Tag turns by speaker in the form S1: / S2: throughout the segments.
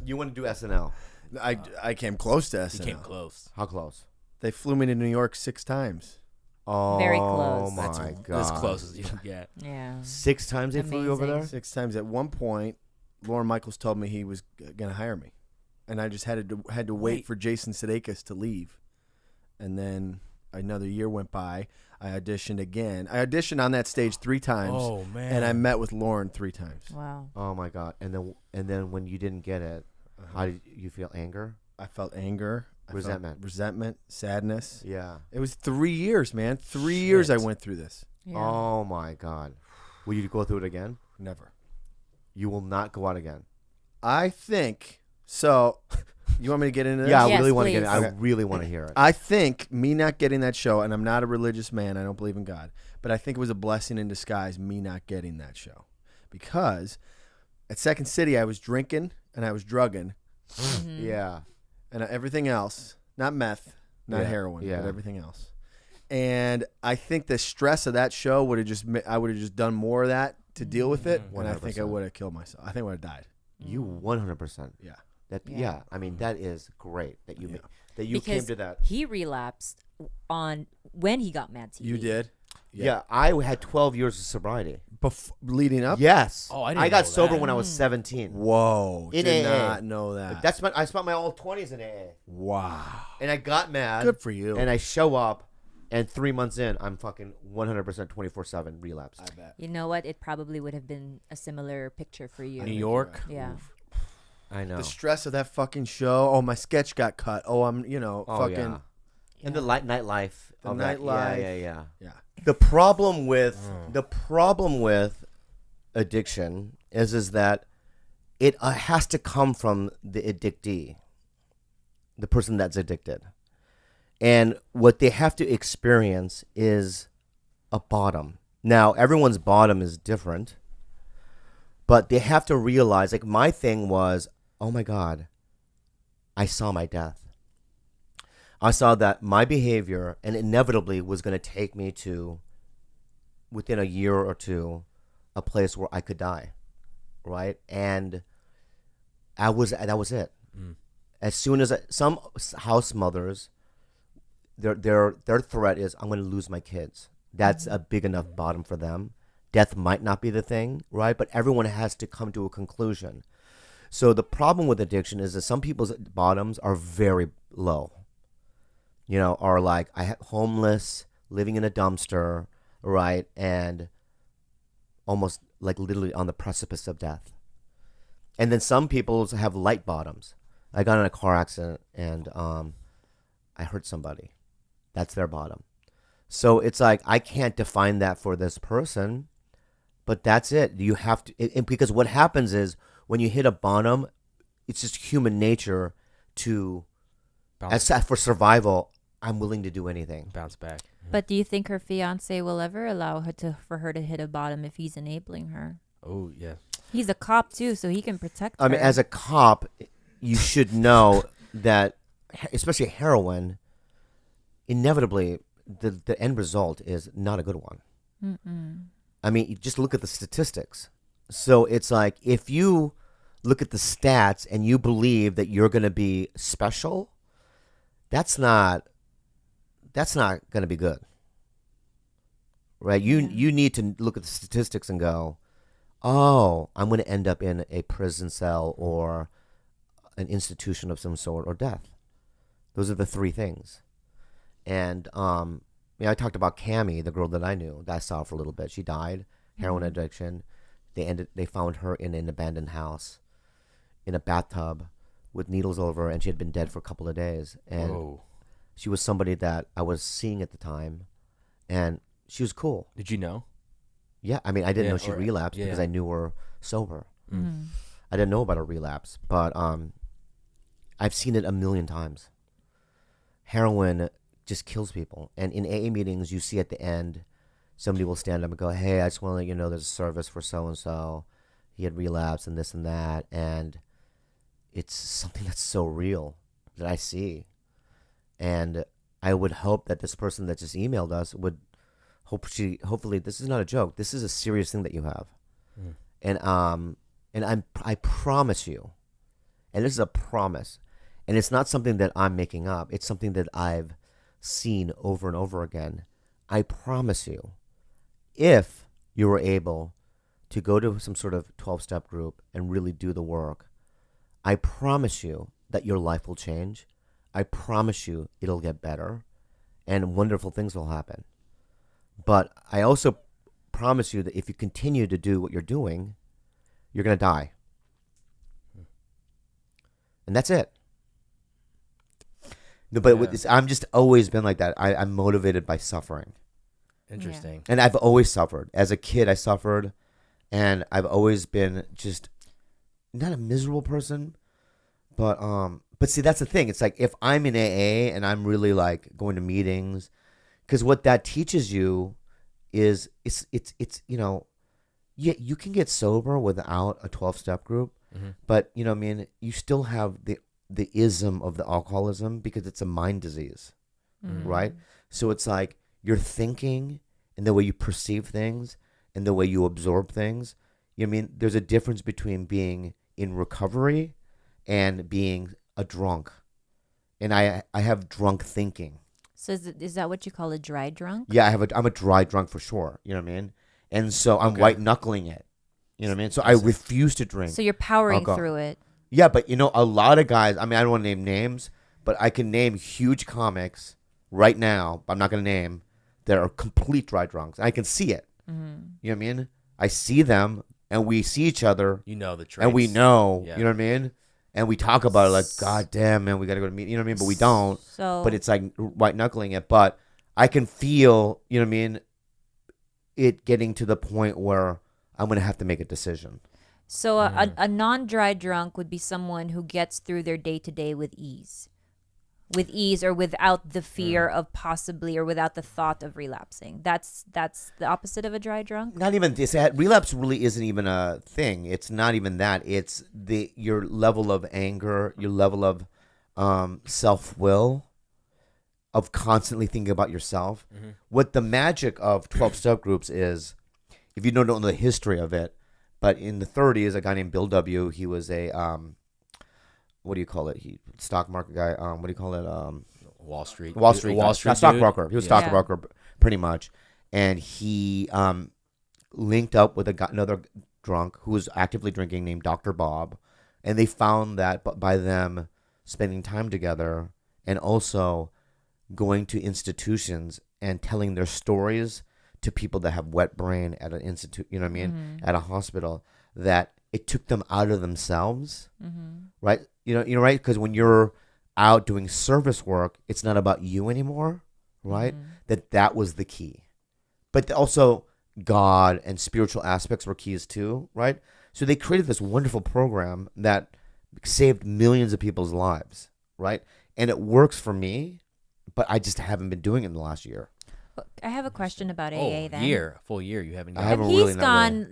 S1: You want to do SNL?
S2: I came close to SNL.
S3: You came close.
S1: How close?
S2: They flew me to New York 6 times.
S1: Oh,
S4: Very close.
S1: my
S3: That's
S1: God.
S3: as close as you can get.
S4: Yeah.
S1: 6 times they flew you over there?
S2: 6 times. At one point, Lorne Michaels told me he was going to hire me. And I just had to wait for Jason Sudeikis to leave. And then another year went by. I auditioned again. I auditioned on that stage 3 times.
S3: Oh, man.
S2: And I met with Lorne 3 times.
S4: Wow.
S1: Oh, my God. And then when you didn't get it, how did you feel? Anger?
S2: I felt anger. Resentment, sadness.
S1: Yeah.
S2: It was 3 years, man. 3 years I went through this.
S4: Yeah.
S1: Oh, my God. Will you go through it again?
S2: Never.
S1: You will not go out again.
S2: I think so. You want me to get into this?
S1: Yeah, I
S4: Yes,
S1: really want to get it.
S4: please.
S1: I really want to hear it.
S2: I think me not getting that show, and I'm not a religious man, I don't believe in God, but I think it was a blessing in disguise, me not getting that show. Because at Second City, I was drinking and I was drugging
S1: Yeah.
S2: and everything else, not meth, not heroin, but everything else. And I think the stress of that show I would have just done more of that to deal with it, and I think I
S1: 100%.
S2: would have killed myself. I think I would have died.
S1: You 100%.
S2: Yeah.
S1: Yeah. I mean, that is great that you came
S4: Because
S1: to that.
S4: he relapsed on when he got Mad TV.
S2: You did?
S1: Yeah. I had 12 years of sobriety.
S2: Leading up?
S1: Yes.
S3: Oh, I didn't
S1: got
S3: know
S1: sober
S3: that.
S1: when I was 17.
S2: Whoa.
S1: In
S2: did
S1: AA.
S2: not know that.
S1: I spent my whole 20s in AA.
S2: Wow.
S1: And I got mad.
S2: Good for you.
S1: And I show up, and 3 months in, I'm fucking 100% 24/7 relapsed.
S2: I bet.
S4: You know what? It probably would have been a similar picture for you.
S3: New York.
S4: Yeah.
S1: I know.
S2: The stress of that fucking show. Oh, my sketch got cut. Oh, I'm, fucking.
S1: Yeah. And the nightlife.
S2: The
S1: of that.
S2: nightlife.
S1: Yeah.
S2: Yeah.
S1: The problem with addiction is that it has to come from the addictee, the person that's addicted, and what they have to experience is a bottom. Now, everyone's bottom is different, but they have to realize. Like my thing was, oh my God, I saw my death. I saw that my behavior and inevitably was going to take me to, within a year or two, a place where I could die, right? And that was it. As soon as some house mothers, their threat is, I'm going to lose my kids. That's a big enough bottom for them. Death might not be the thing, right? But everyone has to come to a conclusion. So the problem with addiction is that some people's bottoms are very low. Are like homeless, living in a dumpster, right? And almost like literally on the precipice of death. And then some people have light bottoms. I got in a car accident and I hurt somebody. That's their bottom. So it's like, I can't define that for this person, but that's it. You have to, because what happens is when you hit a bottom, it's just human nature to, for survival, I'm willing to do anything.
S3: Bounce back.
S4: But do you think her fiance will ever allow for her to hit a bottom if he's enabling her?
S3: Oh, yeah.
S4: He's a cop too, so he can protect her.
S1: I mean, as a cop, you should know that, especially heroin, inevitably, the end result is not a good one. I mean, you just look at the statistics. So it's like, if you look at the stats and you believe that you're going to be special, that's not going to be good. Right? You need to look at the statistics and go, oh, I'm going to end up in a prison cell or an institution of some sort or death. Those are the 3 things. And I talked about Cammie, the girl that I knew, that I saw for a little bit. She died, heroin addiction. They found her in an abandoned house, in a bathtub, with needles over her, and she had been dead for a couple of days. And
S3: Whoa.
S1: she was somebody that I was seeing at the time, and she was cool.
S3: Did you know?
S1: Yeah, I mean, I didn't know she relapsed because I knew her sober. I didn't know about her relapse, but I've seen it a million times. Heroin just kills people. And in AA meetings, you see at the end, somebody will stand up and go, hey, I just want to let you know there's a service for so-and-so. He had relapsed and this and that. And it's something that's so real that I see. And I would hope that this person that just emailed us would hopefully, this is not a joke. This is a serious thing that you have. And I promise you, And this is a promise. And it's not something that I'm making up. It's something that I've seen over and over again. I promise you, if you were able to go to some sort of 12-step group and really do the work, I promise you that your life will change. I promise you it'll get better and wonderful things will happen. But I also promise you that if you continue to do what you're doing, you're going to die. And that's it. No, but I'm just always been like that. I'm motivated by suffering.
S2: Interesting.
S1: And I've always suffered. As a kid, I suffered. And I've always been just not a miserable person. But see, that's the thing. It's like if I'm in AA and I'm really like going to meetings, because what that teaches you is it's you know, yeah, you can get sober without a 12-step group, but you know what I mean, you still have the ism of the alcoholism because it's a mind disease, right? So it's like your thinking and the way you perceive things and the way you absorb things. You know what I mean? There's a difference between being in recovery and being a drunk. And I have drunk thinking.
S4: So is that what you call a dry drunk?
S1: Yeah, I'm a dry drunk for sure. You know what I mean? And so I'm white knuckling it. You know what I mean? So I refuse to drink.
S4: So you're powering
S1: alcohol.
S4: through it.
S1: Yeah, but you know, a lot of guys, I mean, I don't want to name names, but I can name huge comics right now, but I'm not going to name, that are complete dry drunks. And I can see it. You know what I mean? I see them and we see each other.
S2: You know the traits.
S1: And we know,
S2: Yeah.
S1: you know what I mean? And we talk about it like, God damn, man, we got to go to meet, you know what I mean? But we don't.
S4: So,
S1: But it's like white knuckling it. But I can feel, you know what I mean, it getting to the point where I'm going to have to make a decision.
S4: So a non-dry drunk would be someone who gets through their day-to-day with ease or without the fear of possibly or without the thought of relapsing. That's the opposite of a dry drunk.
S1: Not even this. Relapse really isn't even a thing. It's not even that. It's your level of anger, your level of self-will, of constantly thinking about yourself. What the magic of 12-step groups is, if you don't know the history of it, but in the 30s, a guy named Bill W., he was a, what do you call it? Stock market guy. What do you call it?
S2: Wall Street.
S1: Stockbroker. He was a
S4: Yeah.
S1: stockbroker, pretty much. And he linked up with another drunk who was actively drinking named Dr. Bob. And they found that by them spending time together and also going to institutions and telling their stories to people that have wet brain at an institute, you know what I mean, at a hospital, that it took them out of themselves, right? You know, right? Because when you're out doing service work, it's not about you anymore, right? That was the key. But also God and spiritual aspects were keys too, right? So they created this wonderful program that saved millions of people's lives, right? And it works for me, but I just haven't been doing it in the last year.
S4: I have a question about AA then.
S2: Full year. You haven't.
S1: I
S2: done
S1: haven't
S2: it.
S4: He's
S1: really, not
S4: gone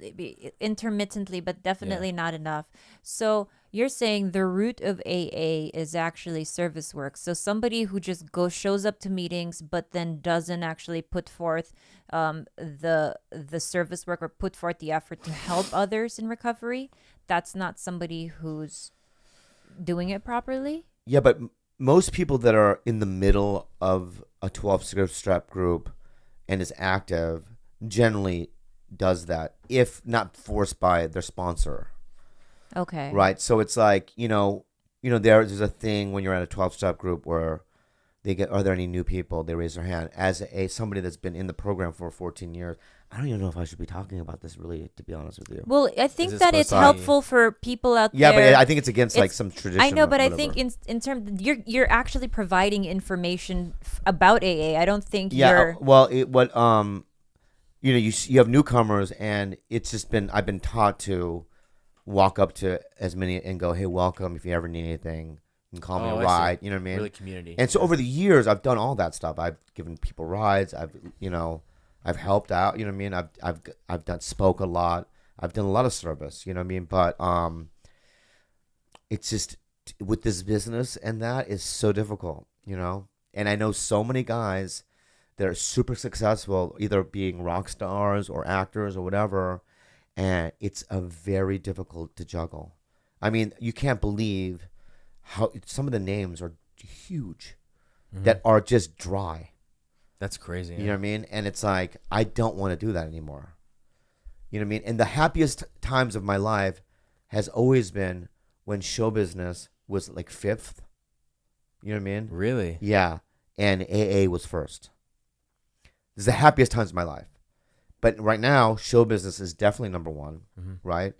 S4: intermittently, but definitely not enough. So you're saying the root of AA is actually service work. So somebody who just shows up to meetings, but then doesn't actually put forth the service work or put forth the effort to help others in recovery. That's not somebody who's doing it properly.
S1: Yeah, but most people that are in the middle of a 12-step group and is active generally does that, if not forced by their sponsor.
S4: Okay.
S1: Right. So it's like, there's a thing when you're at a 12-step group where they get, are there any new people? They raise their hand. As somebody that's been in the program for 14 years, I don't even know if I should be talking about this, really, to be honest with you.
S4: Well, I think
S2: it
S4: that it's
S2: supposed to be-
S4: helpful for people out
S1: Yeah,
S4: there.
S1: but I think it's against like
S4: It's-
S1: some tradition.
S4: I know, but I
S1: whatever.
S4: think in terms you're actually providing information about AA. I don't think
S1: Yeah.
S4: you're.
S1: Well, you have newcomers, and it's just been, I've been taught to walk up to as many and go, "Hey, welcome. If you ever need anything, you can call me
S2: Oh,
S1: a
S2: I see.
S1: ride." You know what I mean?
S2: Really community.
S1: And so over the years, I've done all that stuff. I've given people rides. I've helped out. You know what I mean? I've spoke a lot. I've done a lot of service. You know what I mean? But it's just with this business, and that is so difficult. And I know so many guys that are super successful, either being rock stars or actors or whatever, and it's a very difficult to juggle. I mean, you can't believe how some of the names are huge that are just dry.
S3: That's crazy.
S1: You know what I mean? And it's like, I don't want to do that anymore. You know what I mean? And the happiest times of my life has always been when show business was like 5th. You know what I mean?
S3: Really?
S1: Yeah. And AA was first. This is the happiest times of my life. But right now, show business is definitely number one, right?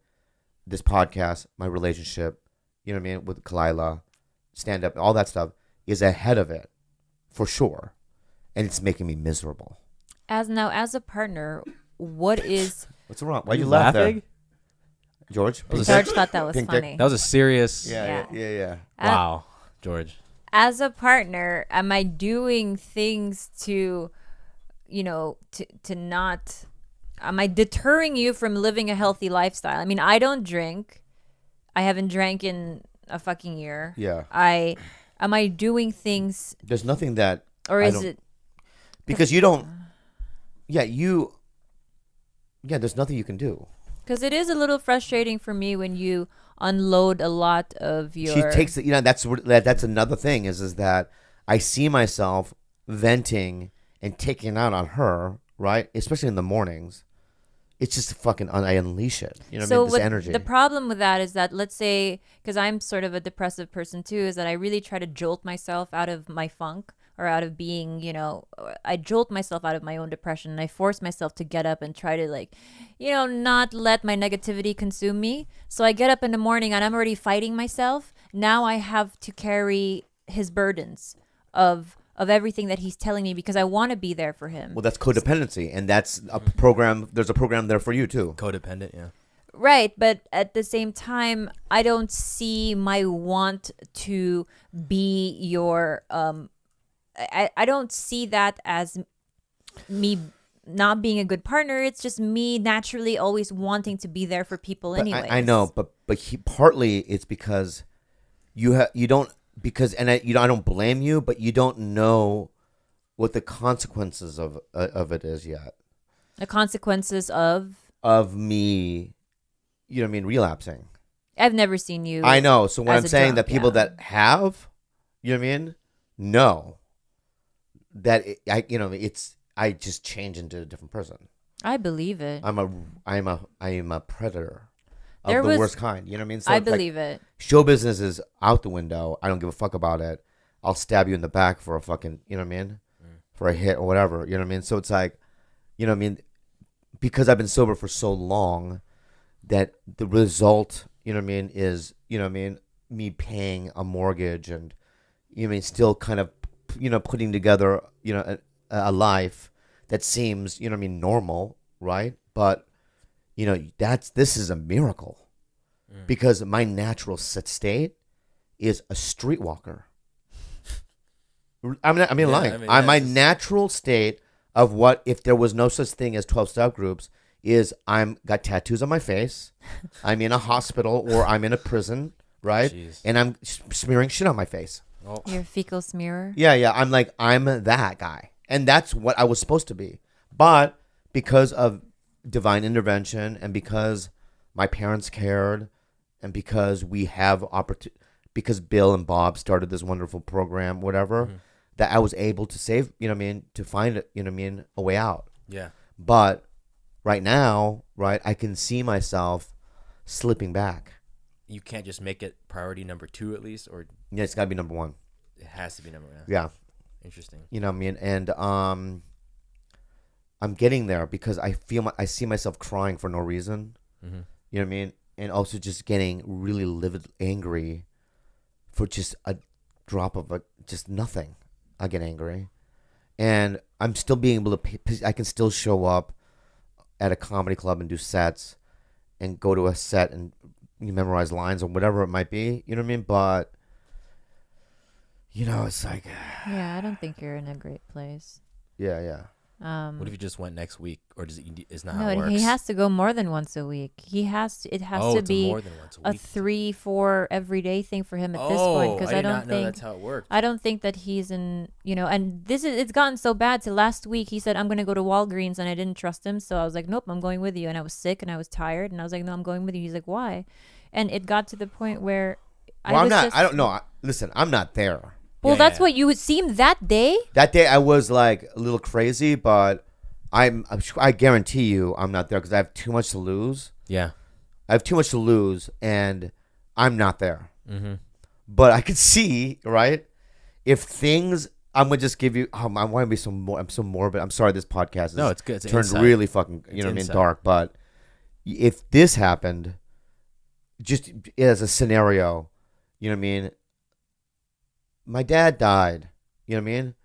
S1: This podcast, my relationship, you know what I mean, with Kalila, stand up, all that stuff is ahead of it, for sure. And it's making me miserable.
S4: As a partner, what is...
S1: What's wrong?
S3: Why
S1: Why you laugh there?
S3: laughing?
S1: George?
S4: George thought that was
S1: Pink dick.
S4: funny.
S3: That was a serious.
S1: Yeah.
S3: Wow, George.
S4: As a partner, am I doing things to, to not... Am I deterring you from living a healthy lifestyle? I mean, I don't drink. I haven't drank in a fucking year.
S1: Yeah.
S4: Am I doing things...
S1: There's nothing that...
S4: Or is it...
S1: Because you don't... Yeah, there's nothing you can do.
S4: Because it is a little frustrating for me when you unload a lot of your...
S1: She takes it... that's another thing is that I see myself venting and taking it out on her, right? Especially in the mornings. It's just fucking... I unleash it. You know what I mean? This energy.
S4: The problem with that is that, let's say, because I'm sort of a depressive person too, is that I really try to jolt myself out of my funk or out of being, I jolt myself out of my own depression and I force myself to get up and try to not let my negativity consume me. So I get up in the morning and I'm already fighting myself. Now I have to carry his burdens of everything that he's telling me because I want to be there for him.
S1: Well, that's codependency, and that's a program. There's a program there for you too.
S3: Codependent, yeah.
S4: Right, but at the same time, I don't see my want to be your. I don't see that as me not being a good partner. It's just me naturally always wanting to be there for people anyway.
S1: I know, but partly it's because you don't. Because I don't blame you, but you don't know what the consequences of it is yet.
S4: The consequences of
S1: me, you know what I mean, relapsing.
S4: I've never seen you.
S1: I know. So when
S4: as
S1: I'm
S4: a
S1: saying
S4: drunk,
S1: that people
S4: yeah.
S1: that have, you know what I mean, know that I just change into a different person.
S4: I believe it.
S1: I am a predator.
S4: There
S1: Of the
S4: was-
S1: worst kind, you know what I mean? So
S4: I
S1: it's like,
S4: believe it.
S1: show business is out the window. I don't give a fuck about it. I'll stab you in the back for a fucking, you know what I mean? For a hit or whatever, you know what I mean? So it's like, you know what I mean? Because I've been sober for so long that the result, you know what I mean, is, you know what I mean, me paying a mortgage and, you know what I mean, still kind of, putting together, a life that seems, you know what I mean, normal, right? But, this is a miracle because my natural state is a streetwalker. lying. My natural state of what if there was no such thing as 12-step groups is I'm got tattoos on my face, I'm in a hospital or I'm in a prison, right?
S3: Jeez.
S1: And I'm smearing shit on my face.
S3: Oh.
S4: Your fecal smearer.
S1: Yeah. I'm that guy. And that's what I was supposed to be. But because of divine intervention and because my parents cared and because we have because Bill and Bob started this wonderful program, whatever, that I was able to save, to find it, a way out.
S3: Yeah.
S1: But right now, right, I can see myself slipping back.
S3: You can't just make it priority number 2 at least, or
S1: Yeah, it's got to be number 1.
S3: it has to be number 1.
S1: Yeah.
S3: Interesting.
S1: You know what I mean? And I'm getting there because I see myself crying for no reason.
S3: Mm-hmm.
S1: You know what I mean? And also just getting really livid, angry for just a drop of just nothing. I get angry. And I'm still being able to, I can still show up at a comedy club and do sets and go to a set and you memorize lines or whatever it might be. You know what I mean? But, it's like,
S4: Yeah, I don't think you're in a great place.
S1: yeah.
S3: What if you just went next week, or is not
S4: No,
S3: how it works?
S4: he has to go more than once a week. It has to
S3: it's
S4: be
S3: more than once a
S4: a
S3: week.
S4: 3-4 everyday thing for him at this point. Because
S3: I
S4: I
S3: did
S4: don't
S3: not know
S4: think
S3: that's how it worked.
S4: I don't think that he's in, and it's gotten so bad to last week. He said, I'm going to go to Walgreens, and I didn't trust him. So I was like, nope, I'm going with you. And I was sick and I was tired. And I was like, no, I'm going with you. He's like, why? and it got to the point where
S1: Well, I'm not. I don't know. Listen, I'm not there.
S4: Well, that's what you would seem that day.
S1: That day, I was like a little crazy, but I guarantee you, I'm not there because I have too much to lose.
S3: Yeah.
S1: I have too much to lose, and I'm not there.
S3: Mm-hmm.
S1: But I could see, right? If things, I'm gonna just give you. I want to be so more. I'm so morbid. I'm sorry. This podcast is
S3: No, it's good. It's
S1: turned
S3: insight.
S1: really fucking. You
S3: It's
S1: know what I mean?
S3: insight.
S1: Dark. But if this happened, just as a scenario, you know what I mean? My dad died. You know what I mean?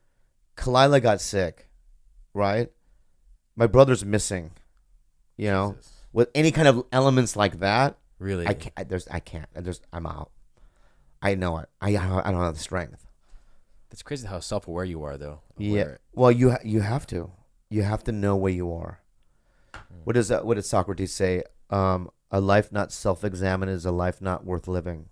S1: Kalila got sick, right? My brother's missing. You know,
S3: Jesus.
S1: with any kind of elements like that,
S3: Really?
S1: I can't. I'm out. I know it. I don't have the strength.
S3: That's crazy how self-aware you are, though.
S1: Yeah.
S3: Aware.
S1: Well, you have to. You have to know where you are. What does Socrates say? A life not self-examined is a life not worth living.